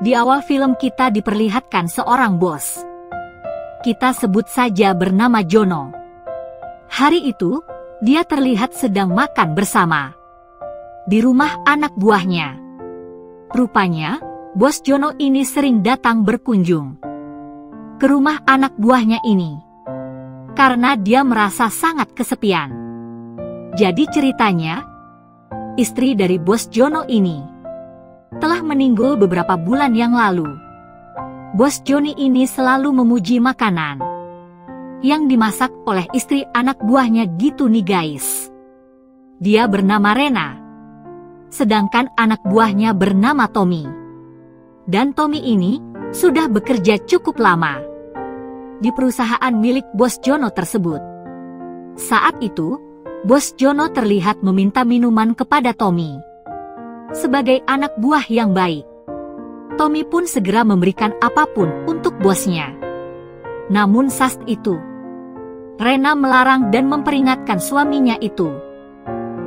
Di awal film kita diperlihatkan seorang bos. Kita sebut saja bernama Jono. Hari itu, dia terlihat sedang makan bersama di rumah anak buahnya. Rupanya, bos Jono ini sering datang berkunjung ke rumah anak buahnya ini karena dia merasa sangat kesepian. Jadi ceritanya, istri dari bos Jono ini telah meninggal beberapa bulan yang lalu. Bos Joni ini selalu memuji makanan yang dimasak oleh istri anak buahnya gitu nih guys. Dia bernama Rena, sedangkan anak buahnya bernama Tommy. Dan Tommy ini sudah bekerja cukup lama di perusahaan milik bos Jono tersebut. Saat itu, bos Jono terlihat meminta minuman kepada Tommy. Sebagai anak buah yang baik, Tommy pun segera memberikan apapun untuk bosnya. Namun saat itu, Rena melarang dan memperingatkan suaminya itu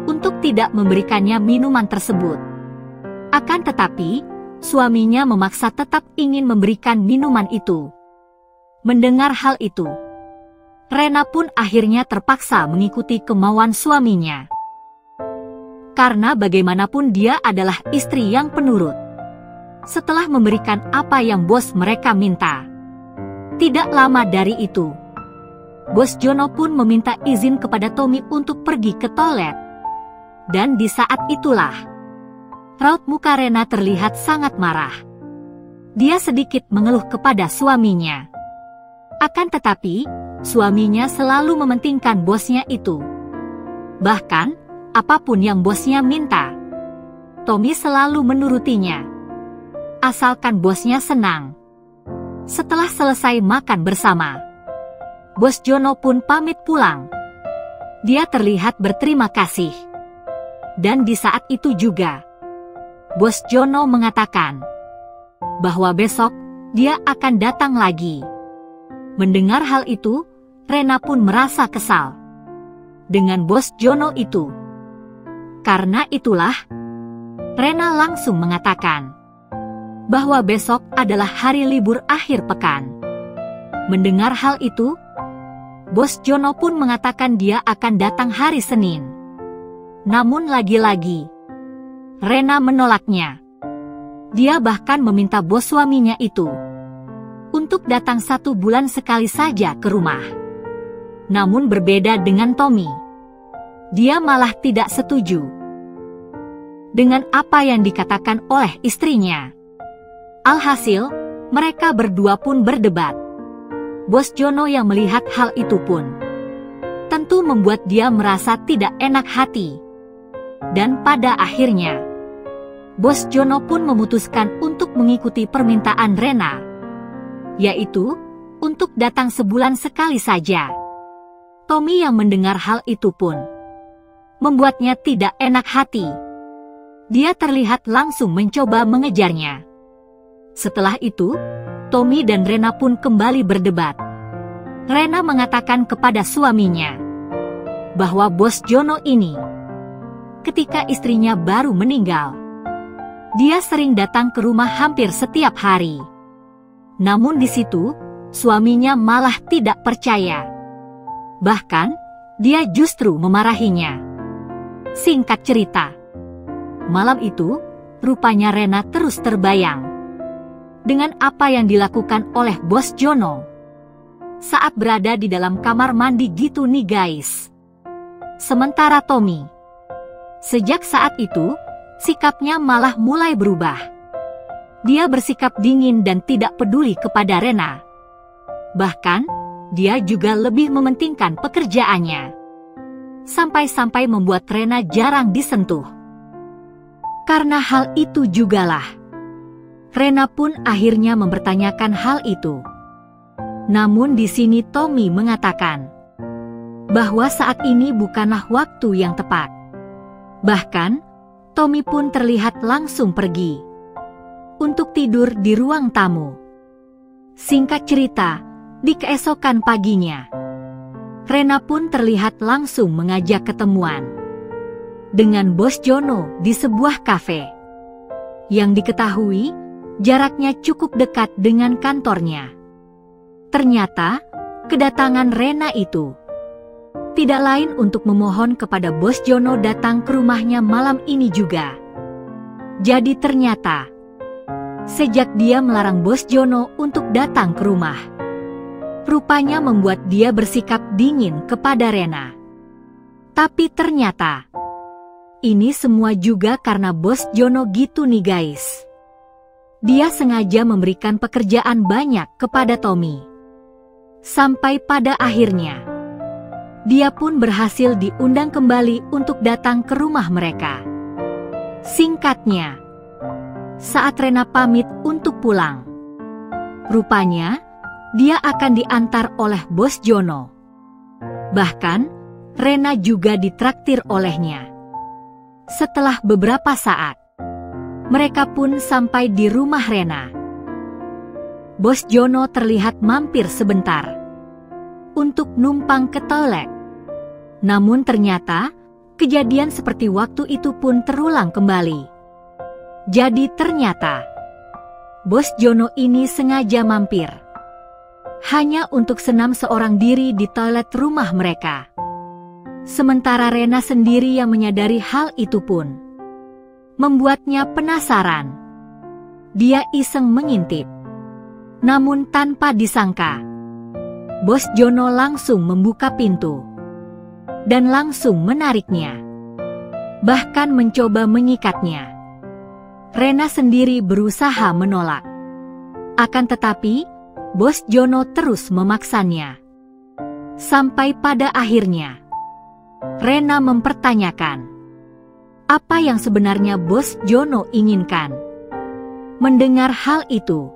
untuk tidak memberikannya minuman tersebut. Akan tetapi, suaminya memaksa tetap ingin memberikan minuman itu. Mendengar hal itu, Rena pun akhirnya terpaksa mengikuti kemauan suaminya. Karena bagaimanapun dia adalah istri yang penurut. Setelah memberikan apa yang bos mereka minta, tidak lama dari itu, bos Jono pun meminta izin kepada Tommy untuk pergi ke toilet. Dan di saat itulah, raut muka Rena terlihat sangat marah. Dia sedikit mengeluh kepada suaminya. Akan tetapi, suaminya selalu mementingkan bosnya itu. Bahkan, apapun yang bosnya minta, Tommy selalu menurutinya. Asalkan bosnya senang. Setelah selesai makan bersama, bos Jono pun pamit pulang. Dia terlihat berterima kasih. Dan di saat itu juga, bos Jono mengatakan bahwa besok dia akan datang lagi. Mendengar hal itu, Rena pun merasa kesal dengan bos Jono itu. Karena itulah, Rena langsung mengatakan bahwa besok adalah hari libur akhir pekan. Mendengar hal itu, bos Jono pun mengatakan dia akan datang hari Senin. Namun lagi-lagi, Rena menolaknya. Dia bahkan meminta bos suaminya itu untuk datang 1 bulan sekali saja ke rumah. Namun berbeda dengan Tommy, dia malah tidak setuju dengan apa yang dikatakan oleh istrinya. Alhasil, mereka berdua pun berdebat. Bos Jono yang melihat hal itu pun tentu membuat dia merasa tidak enak hati. Dan pada akhirnya, bos Jono pun memutuskan untuk mengikuti permintaan Rena, yaitu untuk datang sebulan sekali saja. Tommy yang mendengar hal itu pun membuatnya tidak enak hati. Dia terlihat langsung mencoba mengejarnya. Setelah itu, Tommy dan Rena pun kembali berdebat. Rena mengatakan kepada suaminya bahwa bos Jono ini, ketika istrinya baru meninggal, dia sering datang ke rumah hampir setiap hari. Namun di situ, suaminya malah tidak percaya. Bahkan, dia justru memarahinya. Singkat cerita, malam itu, rupanya Rena terus terbayang dengan apa yang dilakukan oleh bos Jono saat berada di dalam kamar mandi gitu nih guys. Sementara Tommy, sejak saat itu, sikapnya malah mulai berubah. Dia bersikap dingin dan tidak peduli kepada Rena. Bahkan, dia juga lebih mementingkan pekerjaannya. Sampai-sampai membuat Rena jarang disentuh. Karena hal itu jugalah, Rena pun akhirnya mempertanyakan hal itu. Namun di sini Tommy mengatakan bahwa saat ini bukanlah waktu yang tepat. Bahkan, Tommy pun terlihat langsung pergi untuk tidur di ruang tamu. Singkat cerita, di keesokan paginya, Rena pun terlihat langsung mengajak ketemuan dengan bos Jono di sebuah kafe. Yang diketahui, Jaraknya cukup dekat dengan kantornya. Ternyata, kedatangan Rena itu tidak lain untuk memohon kepada Bos Jono datang ke rumahnya malam ini juga. Jadi ternyata, sejak dia melarang Bos Jono untuk datang ke rumah, rupanya membuat dia bersikap dingin kepada Rena. Tapi ternyata, ini semua juga karena Bos Jono gitu nih guys. Dia sengaja memberikan pekerjaan banyak kepada Tommy. Sampai pada akhirnya, dia pun berhasil diundang kembali untuk datang ke rumah mereka. Singkatnya, saat Rena pamit untuk pulang, rupanya dia akan diantar oleh Bos Jono. Bahkan, Rena juga ditraktir olehnya. Setelah beberapa saat, mereka pun sampai di rumah Rena. Bos Jono terlihat mampir sebentar untuk numpang ke toilet. Namun ternyata, kejadian seperti waktu itu pun terulang kembali. Jadi ternyata, Bos Jono ini sengaja mampir hanya untuk senam seorang diri di toilet rumah mereka. Sementara Rena sendiri yang menyadari hal itu pun membuatnya penasaran. Dia iseng mengintip. Namun tanpa disangka, Bos Jono langsung membuka pintu dan langsung menariknya, bahkan mencoba mengikatnya. Rena sendiri berusaha menolak. Akan tetapi, Bos Jono terus memaksanya. Sampai pada akhirnya, Rena mempertanyakan apa yang sebenarnya Bos Jono inginkan. Mendengar hal itu,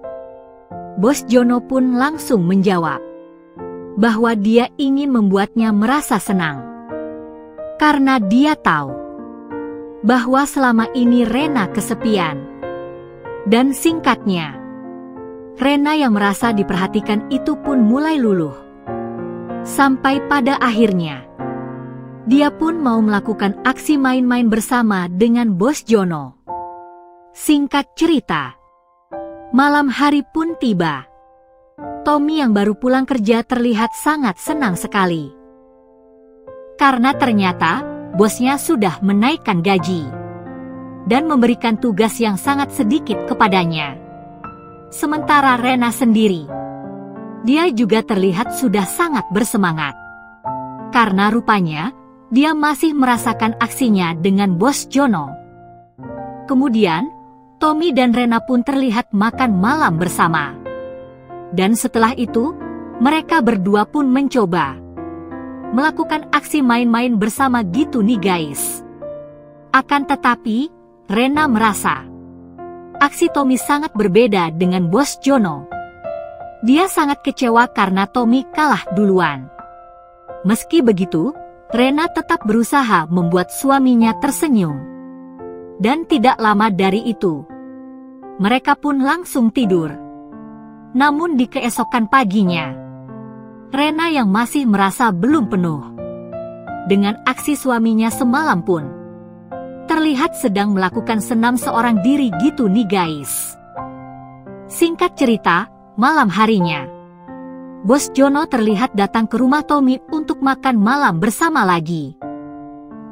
Bos Jono pun langsung menjawab bahwa dia ingin membuatnya merasa senang. Karena dia tahu bahwa selama ini Rena kesepian. Dan singkatnya, Rena yang merasa diperhatikan itu pun mulai luluh. Sampai pada akhirnya, dia pun mau melakukan aksi main-main bersama dengan Bos Jono. Singkat cerita, malam hari pun tiba. Tommy yang baru pulang kerja terlihat sangat senang sekali. Karena ternyata bosnya sudah menaikkan gaji dan memberikan tugas yang sangat sedikit kepadanya. Sementara Rena sendiri, dia juga terlihat sudah sangat bersemangat. Karena rupanya, dia masih merasakan aksinya dengan Bos Jono. Kemudian, Tommy dan Rena pun terlihat makan malam bersama. Dan setelah itu, mereka berdua pun mencoba melakukan aksi main-main bersama gitu nih guys. Akan tetapi, Rena merasa aksi Tommy sangat berbeda dengan Bos Jono. Dia sangat kecewa karena Tommy kalah duluan. Meski begitu, Rena tetap berusaha membuat suaminya tersenyum. Dan tidak lama dari itu, mereka pun langsung tidur. Namun di keesokan paginya, Rena yang masih merasa belum penuh dengan aksi suaminya semalam pun terlihat sedang melakukan senam seorang diri gitu nih guys. Singkat cerita, malam harinya, Bos Jono terlihat datang ke rumah Tommy untuk makan malam bersama lagi.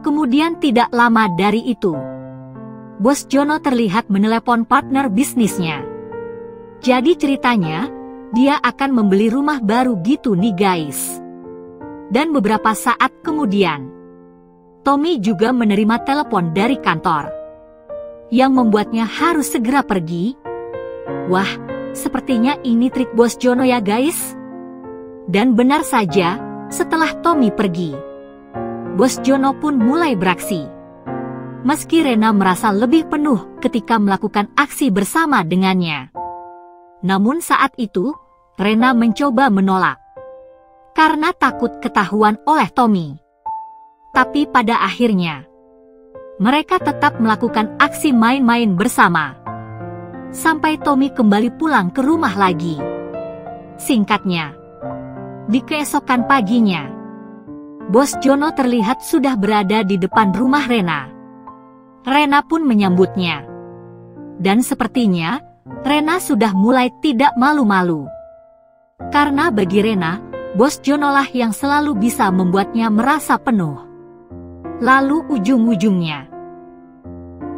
Kemudian tidak lama dari itu, Bos Jono terlihat menelepon partner bisnisnya. Jadi ceritanya, dia akan membeli rumah baru gitu nih guys. Dan beberapa saat kemudian, Tommy juga menerima telepon dari kantor yang membuatnya harus segera pergi. Wah, sepertinya ini trik Bos Jono ya guys. Dan benar saja, setelah Tommy pergi, Bos Jono pun mulai beraksi. Meski Rena merasa lebih penuh ketika melakukan aksi bersama dengannya. Namun saat itu, Rena mencoba menolak karena takut ketahuan oleh Tommy. Tapi pada akhirnya, mereka tetap melakukan aksi main-main bersama. Sampai Tommy kembali pulang ke rumah lagi. Singkatnya, di keesokan paginya, Bos Jono terlihat sudah berada di depan rumah Rena. Rena pun menyambutnya. Dan sepertinya, Rena sudah mulai tidak malu-malu. Karena bagi Rena, Bos Jono lah yang selalu bisa membuatnya merasa penuh. Lalu ujung-ujungnya,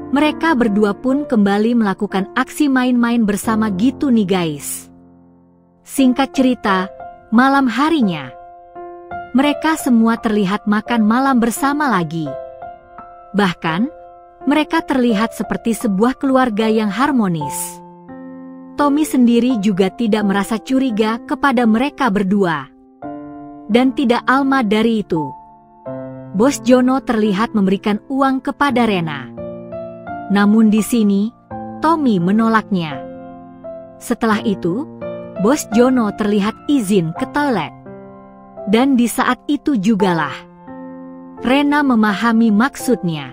mereka berdua pun kembali melakukan aksi main-main bersama gitu nih guys. Singkat cerita, malam harinya, mereka semua terlihat makan malam bersama lagi. Bahkan, mereka terlihat seperti sebuah keluarga yang harmonis. Tommy sendiri juga tidak merasa curiga kepada mereka berdua. Dan tidak alma dari itu, Bos Jono terlihat memberikan uang kepada Rena. Namun di sini, Tommy menolaknya. Setelah itu, Bos Jono terlihat izin ke toilet. Dan di saat itu jugalah Rena memahami maksudnya.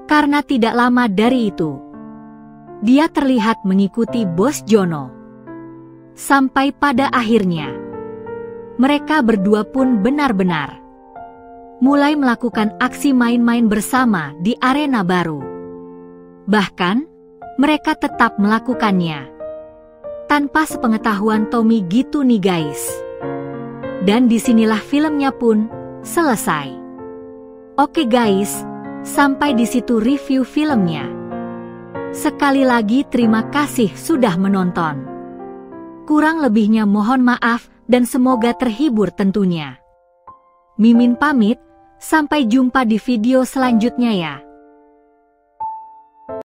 Karena tidak lama dari itu, dia terlihat mengikuti Bos Jono. Sampai pada akhirnya, mereka berdua pun benar-benar mulai melakukan aksi main-main bersama di arena baru. Bahkan, mereka tetap melakukannya tanpa sepengetahuan Tommy gitu nih guys. Dan disinilah filmnya pun selesai. Oke guys, sampai di situ review filmnya. Sekali lagi terima kasih sudah menonton. Kurang lebihnya mohon maaf dan semoga terhibur tentunya. Mimin pamit, sampai jumpa di video selanjutnya ya.